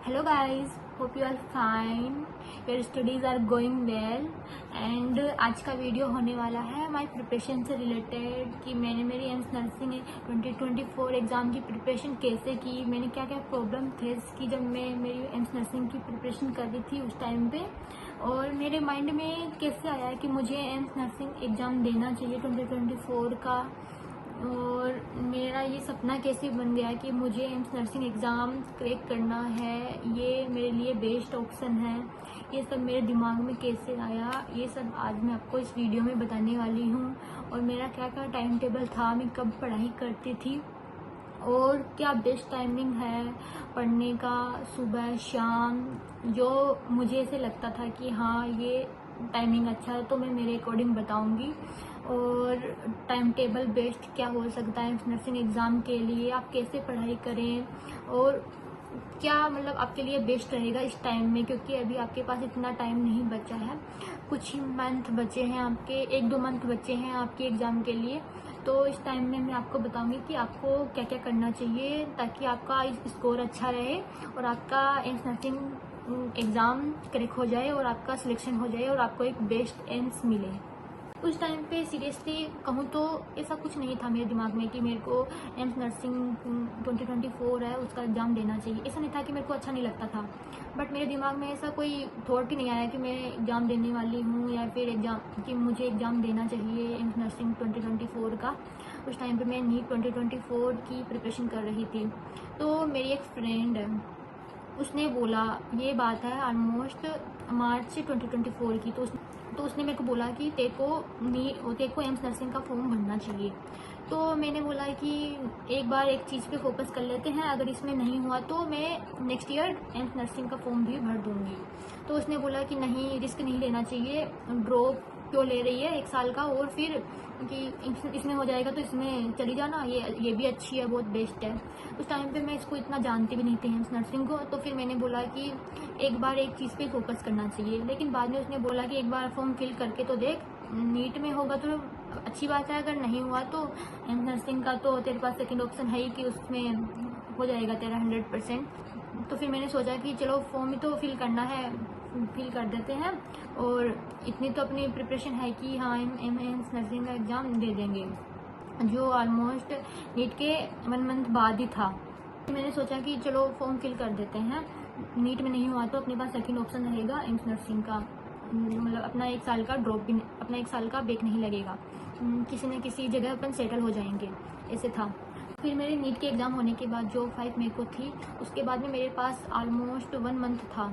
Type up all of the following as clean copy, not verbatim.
Hello guys, hope you are fine. Your studies are going well. And आज का video होने वाला है माई प्रिपरेशन से रिलेटेड कि मैंने मेरी एम्स नर्सिंग 2024 एग्ज़ाम की प्रिपरेशन कैसे की, मैंने क्या क्या प्रॉब्लम फेस की जब मैं मेरी एम्स नर्सिंग की प्रिपरेशन कर रही थी उस टाइम पे, और मेरे माइंड में कैसे आया कि मुझे एम्स नर्सिंग एग्ज़ाम देना चाहिए 2024 का, और मेरा ये सपना कैसे बन गया कि मुझे एम्स नर्सिंग एग्ज़ाम क्रैक करना है, ये मेरे लिए बेस्ट ऑप्शन है। ये सब मेरे दिमाग में कैसे आया, ये सब आज मैं आपको इस वीडियो में बताने वाली हूँ। और मेरा क्या क्या टाइम टेबल था, मैं कब पढ़ाई करती थी और क्या बेस्ट टाइमिंग है पढ़ने का, सुबह शाम, जो मुझे ऐसे लगता था कि हाँ ये टाइमिंग अच्छा है तो मैं मेरे अकॉर्डिंग बताऊंगी। और टाइम टेबल बेस्ट क्या हो सकता है नर्सिंग एग्ज़ाम के लिए, आप कैसे पढ़ाई करें और क्या मतलब आपके लिए बेस्ट रहेगा इस टाइम में, क्योंकि अभी आपके पास इतना टाइम नहीं बचा है, कुछ ही मंथ बचे हैं आपके, 1-2 मंथ बचे हैं आपके एग्ज़ाम के लिए। तो इस टाइम में मैं आपको बताऊंगी कि आपको क्या क्या करना चाहिए ताकि आपका स्कोर अच्छा रहे और आपका एम्स नर्सिंग एग्ज़ाम क्रैक हो जाए और आपका सिलेक्शन हो जाए और आपको एक बेस्ट एम्स मिले। उस टाइम पे सीरियसली कहूँ तो ऐसा कुछ नहीं था मेरे दिमाग में कि मेरे को एम्स नर्सिंग 2024 है उसका एग्ज़ाम देना चाहिए, ऐसा नहीं था कि मेरे को अच्छा नहीं लगता था, बट मेरे दिमाग में ऐसा कोई थॉट ही नहीं आया कि मैं एग्ज़ाम देने वाली हूँ या फिर एग्ज़ाम कि मुझे एग्ज़ाम देना चाहिए एम्स नर्सिंग 2024 का। उस टाइम पे मैं नीट 2024 की प्रिपरेशन कर रही थी, तो मेरी एक फ्रेंड है, उसने बोला, ये बात है ऑलमोस्ट मार्च 2024 की, तो उसने मेरे को बोला कि तेरे को एम्स नर्सिंग का फॉर्म भरना चाहिए। तो मैंने बोला कि एक बार एक चीज़ पे फोकस कर लेते हैं, अगर इसमें नहीं हुआ तो मैं नेक्स्ट ईयर एम्स नर्सिंग का फॉर्म भी भर दूँगी। तो उसने बोला कि नहीं, रिस्क नहीं लेना चाहिए, ड्रॉप क्यों ले रही है 1 साल का, और फिर कि इसमें हो जाएगा तो इसमें चली जाना, ये भी अच्छी है, बहुत बेस्ट है। उस टाइम पे मैं इसको इतना जानती भी नहीं थी एम्स नर्सिंग को, तो फिर मैंने बोला कि एक बार एक चीज़ पे फोकस करना चाहिए। लेकिन बाद में उसने बोला कि एक बार फॉर्म फिल करके तो देख, नीट में होगा तो अच्छी बात है, अगर नहीं हुआ तो एम्स नर्सिंग का तो तेरे पास सेकंड ऑप्शन है ही कि उसमें हो जाएगा तेरा 100%। तो फिर मैंने सोचा कि चलो फॉर्म ही तो फिल करना है, फिल कर देते हैं, और इतनी तो अपनी प्रिपरेशन है कि हाँ एम्स नर्सिंग का एग्ज़ाम दे देंगे, जो ऑलमोस्ट नीट के 1 मंथ बाद ही था। मैंने सोचा कि चलो फॉर्म फिल कर देते हैं, नीट में नहीं हुआ तो अपने पास सेकंड ऑप्शन रहेगा एम्स नर्सिंग का, मतलब अपना 1 साल का ड्रॉप भी, अपना 1 साल का ब्रेक नहीं लगेगा, किसी न किसी जगह अपन सेटल हो जाएंगे, ऐसे था। फिर मेरे नीट के एग्ज़ाम होने के बाद जो 5 मई को थी, उसके बाद में मेरे पास ऑलमोस्ट 1 मंथ था,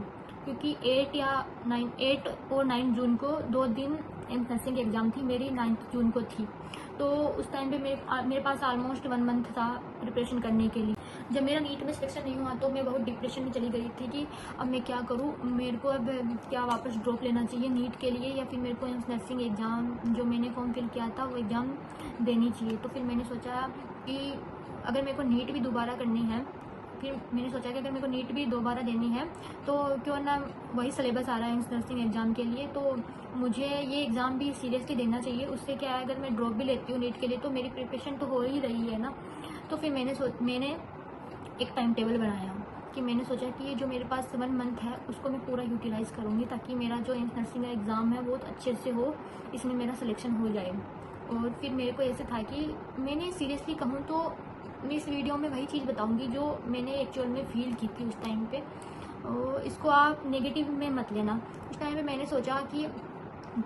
क्योंकि 8 और 9 जून को 2 दिन एम्स नर्सिंग की एग्ज़ाम थी, मेरी 9 जून को थी। तो उस टाइम पे मेरे पास ऑलमोस्ट 1 मंथ था प्रिपरेशन करने के लिए। जब मेरा नीट में सिलेक्शन नहीं हुआ तो मैं बहुत डिप्रेशन में चली गई थी कि अब मैं क्या करूँ, मेरे को अब क्या वापस ड्रॉप लेना चाहिए नीट के लिए, या फिर मेरे को एम्स नर्सिंग एग्ज़ाम जो मैंने फॉर्म फिल किया था वो एग्ज़ाम देनी चाहिए। तो फिर मैंने सोचा कि अगर मेरे को नीट भी दोबारा करनी है, फिर मैंने सोचा कि अगर मेरे को नीट भी दोबारा देनी है तो क्यों ना, वही सिलेबस आ रहा है एम्स नर्सिंग एग्ज़ाम के लिए, तो मुझे ये एग्ज़ाम भी सीरियसली देना चाहिए। उससे क्या है, अगर मैं ड्रॉप भी लेती हूँ नीट के लिए तो मेरी प्रिपरेशन तो हो ही रही है ना। तो फिर मैंने एक टाइम टेबल बनाया कि मैंने सोचा कि ये जो मेरे पास 1 मंथ है उसको मैं पूरा यूटिलाइज़ करूँगी ताकि मेरा जो एम्स नर्सिंग का एग्ज़ाम है बहुत अच्छे से हो, इसमें मेरा सिलेक्शन हो जाए। और फिर मेरे को ऐसे था कि मैंने सीरियसली कहूँ तो मैं इस वीडियो में वही चीज़ बताऊंगी जो मैंने एक्चुअल में फील की थी उस टाइम पे, और इसको आप नेगेटिव में मत लेना। उस टाइम पे मैंने सोचा कि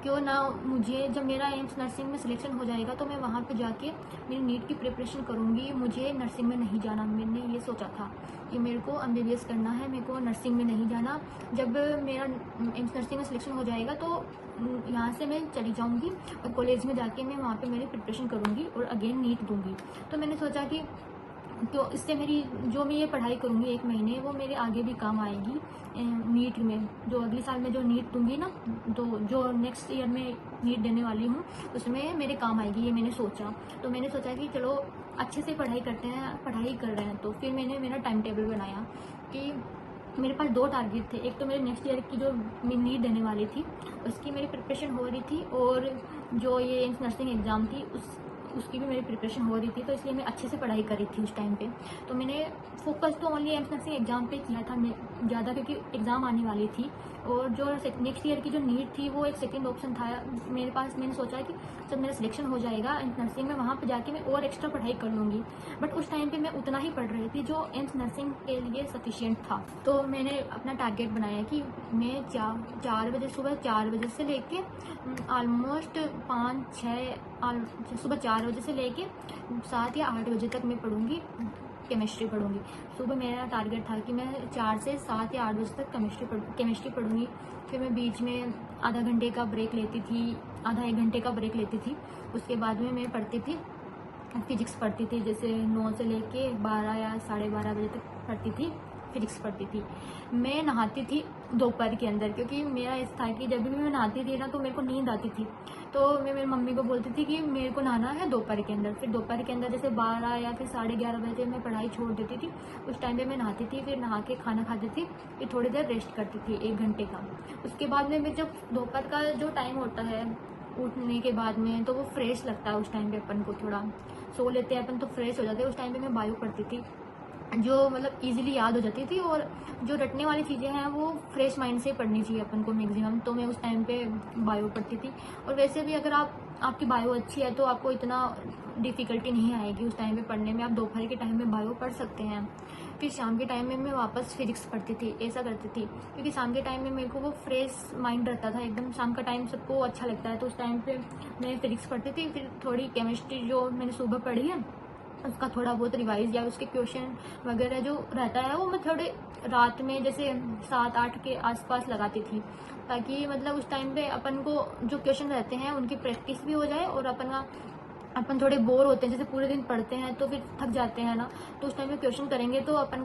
क्यों ना मुझे, जब मेरा एम्स नर्सिंग में सिलेक्शन हो जाएगा तो मैं वहाँ पे जाके मेरी नीट की प्रिपरेशन करूँगी, मुझे नर्सिंग में नहीं जाना। मैंने ये सोचा था कि मेरे को एमबीबीएस करना है, मेरे को नर्सिंग में नहीं जाना। जब मेरा एम्स नर्सिंग में सिलेक्शन हो जाएगा तो यहाँ से मैं चली जाऊँगी और कॉलेज में जाके मैं वहाँ पे मेरी प्रिपरेशन करूँगी और अगेन नीट दूँगी। तो मैंने सोचा कि तो इससे मेरी जो मैं ये पढ़ाई करूँगी 1 महीने, वो मेरे आगे भी काम आएगी नीट में, जो अगले साल में जो नीट दूँगी ना, तो जो नेक्स्ट ईयर में नीट देने वाली हूँ उसमें मेरे काम आएगी, ये मैंने सोचा। तो मैंने सोचा कि चलो अच्छे से पढ़ाई करते हैं, पढ़ाई कर रहे हैं। तो फिर मैंने मेरा टाइम टेबल बनाया कि मेरे पास 2 टारगेट थे, एक तो मेरे नेक्स्ट ईयर की जो मैं नीट देने वाली थी उसकी मेरी प्रिपरेशन हो रही थी, और जो ये एम्स नर्सिंग एग्ज़ाम थी उसकी भी मेरी प्रिपरेशन हो रही थी, तो इसलिए मैं अच्छे से पढ़ाई करी थी उस टाइम पे। तो मैंने फोकस तो ओनली एम्स नर्सिंग एग्ज़ाम पे किया था मैं ज़्यादा, क्योंकि एग्ज़ाम आने वाली थी और जो नेक्स्ट ईयर की जो नीट थी वो एक सेकेंड ऑप्शन था मेरे पास। मैंने सोचा कि जब मेरा सिलेक्शन हो जाएगा एम्स नर्सिंग में, वहाँ पर जाके मैं और एक्स्ट्रा पढ़ाई कर लूँगी। बट उस टाइम पर मैं उतना ही पढ़ रही थी जो एम्स नर्सिंग के लिए सफिशिएंट था। तो मैंने अपना टारगेट बनाया कि मैं 4 बजे, सुबह 4 बजे से लेके ऑलमोस्ट 5-6 सुबह 4 बजे से लेके 7 या 8 बजे तक मैं पढ़ूँगी, केमिस्ट्री पढ़ूँगी। सुबह मेरा टारगेट था कि मैं 4 से 7 या 8 बजे तक केमिस्ट्री पढ़ूँगी। फिर मैं बीच में आधा घंटे का ब्रेक लेती थी, आधा 1 घंटे का ब्रेक लेती थी। उसके बाद में मैं पढ़ती थी, फिजिक्स पढ़ती थी, जैसे 9 से लेके 12 या 12:30 बजे तक पढ़ती थी, फिजिक्स पढ़ती थी। मैं नहाती थी दोपहर के अंदर, क्योंकि मेरा ऐसा था कि जब भी मैं नहाती थी ना तो मेरे को नींद आती थी। तो मैं मेरी मम्मी को बोलती थी कि मेरे को नहाना है दोपहर के अंदर। फिर दोपहर के अंदर जैसे 12 या फिर 11:30 बजे मैं पढ़ाई छोड़ देती थी। उस टाइम पे मैं नहाती थी, फिर नहा के खाना खाती थी, फिर थोड़ी देर रेस्ट करती थी 1 घंटे का। उसके बाद में मैं जब दोपहर का जो टाइम होता है उठने के बाद में, तो वो फ्रेश लगता है। उस टाइम पे अपन को थोड़ा सो लेते हैं अपन तो फ्रेश हो जाते हैं। उस टाइम पे मैं बायो पढ़ती थी, जो मतलब इजीली याद हो जाती थी, और जो रटने वाली चीज़ें हैं वो फ्रेश माइंड से पढ़नी चाहिए अपन को मैक्सिमम। तो मैं उस टाइम पे बायो पढ़ती थी। और वैसे भी अगर आपकी बायो अच्छी है तो आपको इतना डिफ़िकल्टी नहीं आएगी उस टाइम पे पढ़ने में। आप दोपहर के टाइम में बायो पढ़ सकते हैं। फिर शाम के टाइम में मैं वापस फिजिक्स पढ़ती थी, ऐसा करती थी, क्योंकि शाम के टाइम में मेरे को वो फ्रेश माइंड रहता था एकदम। शाम का टाइम सबको अच्छा लगता है, तो उस टाइम पे मैं फिजिक्स पढ़ती थी। फिर थोड़ी केमिस्ट्री जो मैंने सुबह पढ़ी है उसका थोड़ा बहुत रिवाइज या उसके क्वेश्चन वगैरह जो रहता है वो मैं थोड़े रात में जैसे 7-8 के आसपास लगाती थी, ताकि मतलब उस टाइम पे अपन को जो क्वेश्चन रहते हैं उनकी प्रैक्टिस भी हो जाए। और अपन थोड़े बोर होते हैं, जैसे पूरे दिन पढ़ते हैं तो फिर थक जाते हैं ना, तो उस टाइम पे क्वेश्चन करेंगे तो अपन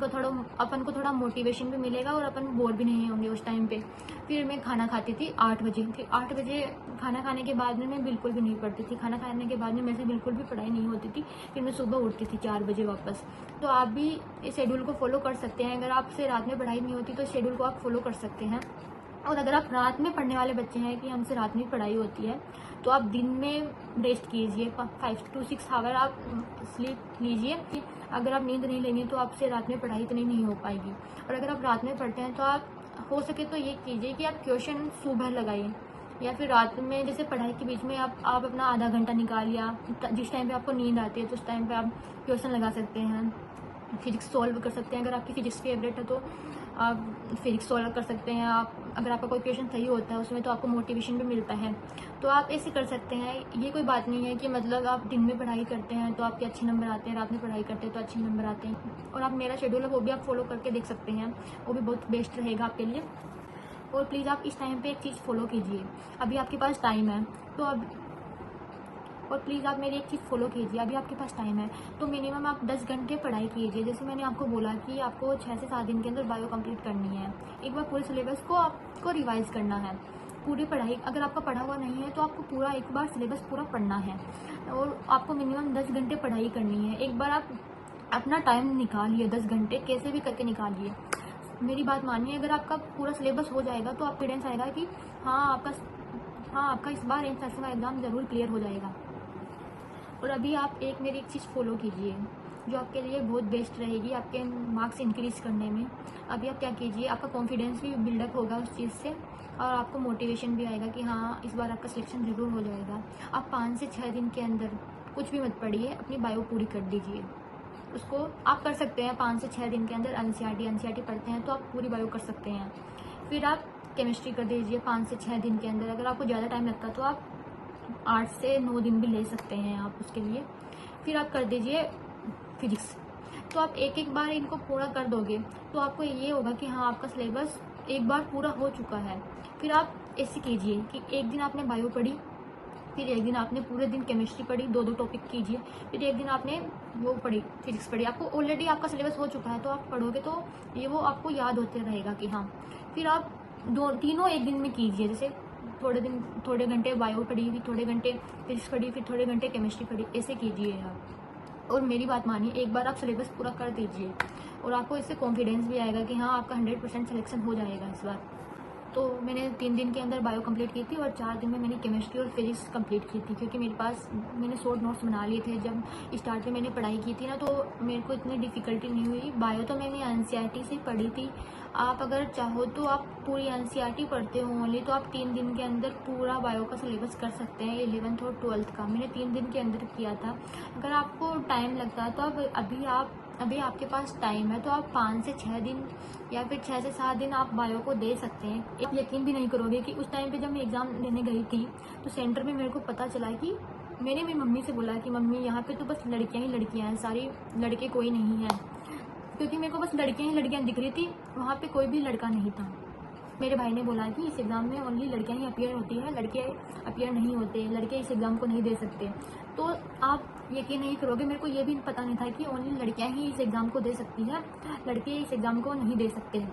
को थोड़ा मोटिवेशन भी मिलेगा और अपन बोर भी नहीं होंगे उस टाइम पे। फिर मैं खाना खाती थी 8 बजे। फिर 8 बजे खाना खाने के बाद में मैं बिल्कुल भी नहीं पढ़ती थी। खाना खाने के बाद में मेरे से बिल्कुल भी पढ़ाई नहीं होती थी। फिर मैं सुबह उठती थी 4 बजे वापस। तो आप भी इस शेड्यूल को फॉलो कर सकते हैं। अगर आपसे रात में पढ़ाई नहीं होती तो इस शेड्यूल को आप फॉलो कर सकते हैं। और अगर आप रात में पढ़ने वाले बच्चे हैं कि हमसे रात में पढ़ाई होती है, तो आप दिन में रेस्ट कीजिए, 5 to 6 आवर आप स्लीप लीजिए। अगर आप नींद नहीं लेंगे तो आपसे रात में पढ़ाई इतनी नहीं हो पाएगी। और अगर आप रात में पढ़ते हैं तो आप हो सके तो ये कीजिए कि आप क्वेश्चन सुबह लगाइए, या फिर रात में जैसे पढ़ाई के बीच में आप अपना आधा घंटा निकाल लिया, जिस टाइम पे आपको नींद आती है तो उस टाइम पे आप क्वेश्चन लगा सकते हैं, फिजिक्स सॉल्व कर सकते हैं। अगर आपकी फिजिक्स फेवरेट है तो आप फिजिक्स सॉल्व कर सकते हैं। अगर आपका कोई क्वेश्चन सही होता है उसमें तो आपको मोटिवेशन भी मिलता है, तो आप ऐसे कर सकते हैं। ये कोई बात नहीं है कि मतलब आप दिन में पढ़ाई करते हैं तो आपके अच्छे नंबर आते हैं, रात में पढ़ाई करते हैं तो अच्छे नंबर आते हैं। और आप मेरा शेड्यूल है वो भी आप फॉलो करके देख सकते हैं, वो भी बहुत बेस्ट रहेगा आपके लिए। और प्लीज़ आप इस टाइम पे एक चीज़ फॉलो कीजिए, अभी आपके पास टाइम है तो और प्लीज़ आप मेरी एक चीज़ फॉलो कीजिए, अभी आपके पास टाइम है तो मिनिमम आप 10 घंटे पढ़ाई कीजिए। जैसे मैंने आपको बोला कि आपको 6 से 7 दिन के अंदर बायो कंप्लीट करनी है। एक बार पूरे सिलेबस को आपको रिवाइज़ करना है। पूरी पढ़ाई अगर आपका पढ़ा हुआ नहीं है तो आपको पूरा एक बार सिलेबस पूरा पढ़ना है, और आपको मिनिमम 10 घंटे पढ़ाई करनी है। एक बार आप अपना टाइम निकालिए, 10 घंटे कैसे भी करके निकालिए। मेरी बात मानिए, अगर आपका पूरा सिलेबस हो जाएगा तो आपको कॉन्फिडेंस आएगा कि हाँ आपका इस बार एम्स नर्सिंग का एग्ज़ाम ज़रूर क्लियर हो जाएगा। और अभी आप मेरी एक चीज़ फॉलो कीजिए जो आपके लिए बहुत बेस्ट रहेगी आपके मार्क्स इंक्रीज़ करने में। अभी आप क्या कीजिए, आपका कॉन्फिडेंस भी बिल्डअप होगा उस चीज़ से, और आपको मोटिवेशन भी आएगा कि हाँ इस बार आपका सिलेक्शन ज़रूर हो जाएगा। आप 5 से 6 दिन के अंदर कुछ भी मत पढ़िए, अपनी बायो पूरी कर दीजिए। उसको आप कर सकते हैं 5 से 6 दिन के अंदर। एनसीईआरटी पढ़ते हैं तो आप पूरी बायो कर सकते हैं। फिर आप केमिस्ट्री कर दीजिए 5 से 6 दिन के अंदर। अगर आपको ज़्यादा टाइम लगता है तो आप 8 से 9 दिन भी ले सकते हैं आप उसके लिए। फिर आप कर दीजिए फिजिक्स। तो आप एक बार इनको पूरा कर दोगे तो आपको ये होगा कि हाँ आपका सिलेबस एक बार पूरा हो चुका है। फिर आप ऐसे कीजिए कि एक दिन आपने बायो पढ़ी, फिर एक दिन आपने पूरे दिन केमिस्ट्री पढ़ी, 2-2 टॉपिक कीजिए। फिर एक दिन आपने वो पढ़ी, फिजिक्स पढ़ी। आपको ऑलरेडी आपका सिलेबस हो चुका है तो आप पढ़ोगे तो ये वो आपको याद होते रहेगा कि हाँ। फिर आप तीनों एक दिन में कीजिए, जैसे थोड़े घंटे बायो पढ़ी, फिर थोड़े घंटे फिजिक्स पढ़ी, फिर थोड़े घंटे केमिस्ट्री पढ़ी, ऐसे कीजिए आप। और मेरी बात मानिए, एक बार आप सिलेबस पूरा कर दीजिए और आपको इससे कॉन्फिडेंस भी आएगा कि हाँ आपका 100% सिलेक्शन हो जाएगा इस बार। तो मैंने 3 दिन के अंदर बायो कंप्लीट की थी और 4 दिन में मैंने केमिस्ट्री और फिजिक्स कंप्लीट की थी, क्योंकि मेरे पास मैंने शॉर्ट नोट्स बना लिए थे। जब स्टार्ट में मैंने पढ़ाई की थी ना, तो मेरे को इतनी डिफ़िकल्टी नहीं हुई। बायो तो मैंने एनसीईआरटी से पढ़ी थी। आप अगर चाहो तो आप पूरी एनसीईआरटी पढ़ते हो ओनली, तो आप 3 दिन के अंदर पूरा बायो का सिलेबस कर सकते हैं, 11th और 12th का। मैंने 3 दिन के अंदर किया था। अगर आपको टाइम लगता है तो अभी आपके पास टाइम है तो आप 5 से 6 दिन या फिर 6 से 7 दिन आप बायो को दे सकते हैं। आप यकीन भी नहीं करोगे कि उस टाइम पे जब मैं एग्ज़ाम देने गई थी तो सेंटर में मेरे को पता चला कि मैंने मेरी मम्मी से बोला कि मम्मी यहाँ पे तो बस लड़कियाँ ही लड़कियाँ हैं, सारी लड़के कोई नहीं है, क्योंकि मेरे को बस लड़कियाँ ही लड़कियाँ दिख रही थी, वहाँ पे कोई भी लड़का नहीं था। मेरे भाई ने बोला कि इस एग्ज़ाम में ओनली लड़कियां ही अपीयर होती है, लड़के अपीयर नहीं होते, लड़के इस एग्ज़ाम को नहीं दे सकते। तो आप यकीन नहीं करोगे, मेरे को ये भी पता नहीं था कि ओनली लड़कियां ही इस एग्ज़ाम को दे सकती है, लड़के इस एग्ज़ाम को नहीं दे सकते।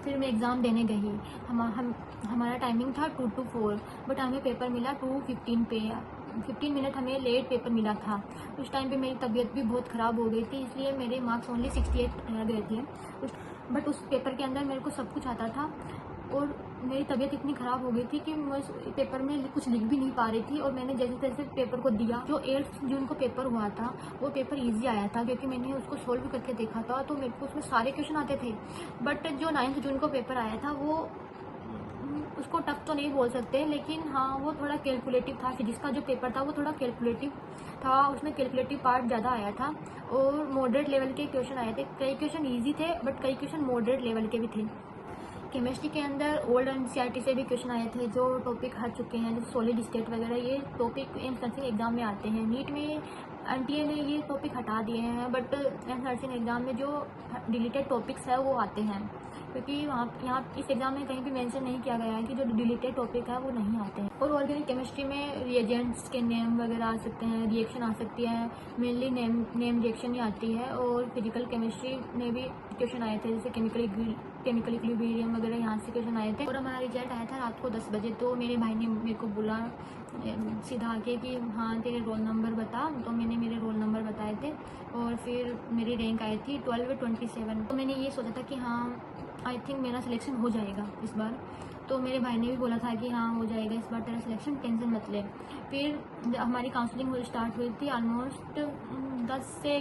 फिर मैं एग्ज़ाम देने गई। हमारा टाइमिंग था 2 to 4, बट हमें पेपर मिला 2:15 पे। 15 मिनट हमें लेट पेपर मिला था। उस टाइम पे मेरी तबीयत भी बहुत ख़राब हो गई थी, इसलिए मेरे मार्क्स ओनली 68 रह गए थे। बट उस पेपर के अंदर मेरे को सब कुछ आता था और मेरी तबीयत इतनी ख़राब हो गई थी कि मैं उस पेपर में कुछ लिख भी नहीं पा रही थी। और मैंने जैसे तैसे पेपर को दिया। जो 8 जून को पेपर हुआ था वो पेपर इजी आया था, क्योंकि मैंने उसको सोल्व करके देखा था, तो मेरे को उसमें सारे क्वेश्चन आते थे। बट जो 9 जून को पेपर आया था वो उसको टफ तो नहीं बोल सकते, लेकिन हाँ वो थोड़ा कैलकुलेटिव था। फिजिक्स का जो पेपर था वो थोड़ा कैलकुलेटिव था, उसमें कैलकुलेटिव पार्ट ज़्यादा आया था और मॉडरेट लेवल के क्वेश्चन आए थे। कई क्वेश्चन ईजी थे बट कई क्वेश्चन मॉडरेट लेवल के भी थे। केमिस्ट्री के अंदर ओल्ड एनसीईआरटी से भी क्वेश्चन आए थे, जो टॉपिक हट चुके हैं, जैसे सॉलिड स्टेट वगैरह। ये टॉपिक एम्स नर्सिंग एग्जाम में आते हैं। नीट में एनटीए ने ये टॉपिक हटा दिए हैं, बट एम्स नर्सिंग एग्जाम में जो डिलीटेड टॉपिक्स है वो आते हैं, क्योंकि यहाँ इस एग्जाम में कहीं भी मेंशन नहीं किया गया है कि जो डिलीटेड टॉपिक है वो नहीं आते हैं। और ऑर्गेनिक केमिस्ट्री में रिएजेंट्स के नेम वगैरह आ सकते हैं, रिएक्शन आ सकती है, मेनली नेम रिएक्शन ही आती है। और फिजिकल केमिस्ट्री में भी क्वेश्चन आए थे, जैसे केमिकल इक्विलिब्रियम वगैरह, यहाँ से क्वेश्चन आए थे। और हमारा रिजल्ट आया था रात को 10 बजे। तो मेरे भाई ने मेरे को बोला सीधा आके कि हाँ तेरे रोल नंबर बता। तो मैंने मेरे रोल नंबर बताए थे और फिर मेरी रैंक आई थी 12/27। तो मैंने ये सोचा था कि हाँ आई थिंक मेरा सिलेक्शन हो जाएगा इस बार। तो मेरे भाई ने भी बोला था कि हाँ हो जाएगा इस बार तेरा सिलेक्शन, टेंशन मत ले। फिर हमारी काउंसलिंग स्टार्ट हुई थी। ऑलमोस्ट 10 से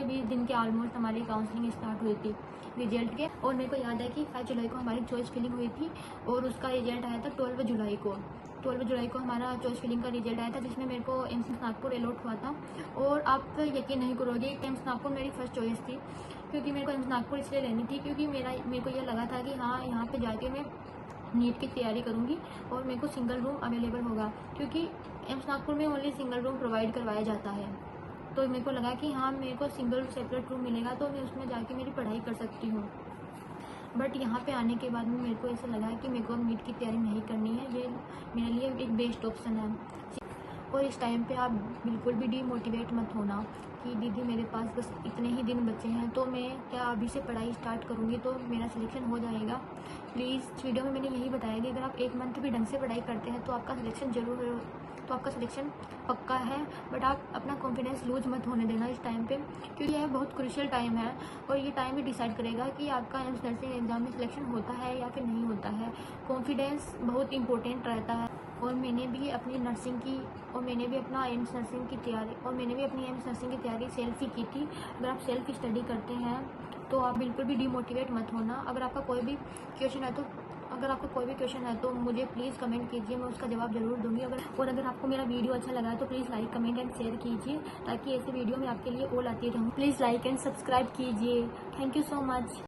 20 दिन के ऑलमोस्ट हमारी काउंसलिंग स्टार्ट हुई थी रिजल्ट के। और मेरे को याद है कि 5 जुलाई को हमारी चॉइस फिलिंग हुई थी और उसका रिजल्ट आया था 12 जुलाई को। 12 जुलाई को हमारा चॉइस फिलिंग का रिजल्ट आया था, जिसमें मेरे को एम्स नागपुर अलॉट हुआ था। और आप यकीन नहीं करोगे, एम्स नागपुर मेरी फर्स्ट चॉइस थी, क्योंकि मेरे को एम्स नागपुर इसलिए लेनी थी क्योंकि मेरे को ये लगा था कि हाँ यहाँ पे जाके मैं नीट की तैयारी करूँगी और मेरे को सिंगल रूम अवेलेबल होगा, क्योंकि एम्स नागपुर में ओनली सिंगल रूम प्रोवाइड करवाया जाता है। तो मेरे को लगा कि हाँ मेरे को सिंगल सेपरेट रूम मिलेगा तो मैं उसमें जाके मेरी पढ़ाई कर सकती हूँ। बट यहाँ पे आने के बाद में मेरे को ऐसा लगा कि मेरे को नीट की तैयारी नहीं करनी है, ये मेरे लिए एक बेस्ट ऑप्शन है। और इस टाइम पे आप बिल्कुल भी डीमोटिवेट मत होना कि दीदी मेरे पास बस इतने ही दिन बचे हैं, तो मैं क्या अभी से पढ़ाई स्टार्ट करूँगी तो मेरा सिलेक्शन हो जाएगा। प्लीज़ इस वीडियो में मैंने यही बताया कि अगर आप 1 मंथ भी ढंग से पढ़ाई करते हैं तो आपका सिलेक्शन पक्का है। बट आप अपना कॉन्फिडेंस लूज मत होने देना इस टाइम पे, क्योंकि यह बहुत क्रूशियल टाइम है और ये टाइम ही डिसाइड करेगा कि आपका एम्स नर्सिंग एग्जाम में सिलेक्शन होता है या फिर नहीं होता है। कॉन्फिडेंस बहुत इंपॉर्टेंट रहता है। और मैंने भी अपनी नर्सिंग की और मैंने भी अपना एम्स नर्सिंग की तैयारी और मैंने भी अपनी एम्स नर्सिंग की तैयारी सेल्फ ही की थी। अगर आप सेल्फ स्टडी करते हैं तो आप बिल्कुल भी डीमोटिवेट मत होना। अगर आपका कोई भी क्वेश्चन है तो मुझे प्लीज़ कमेंट कीजिए, मैं उसका जवाब ज़रूर दूंगी। अगर आपको मेरा वीडियो अच्छा लगा है तो please like comment and share कीजिए, ताकि ऐसे वीडियो मैं आपके लिए और आती रहूँ। प्लीज़ लाइक एंड सब्सक्राइब कीजिए। Thank you so much.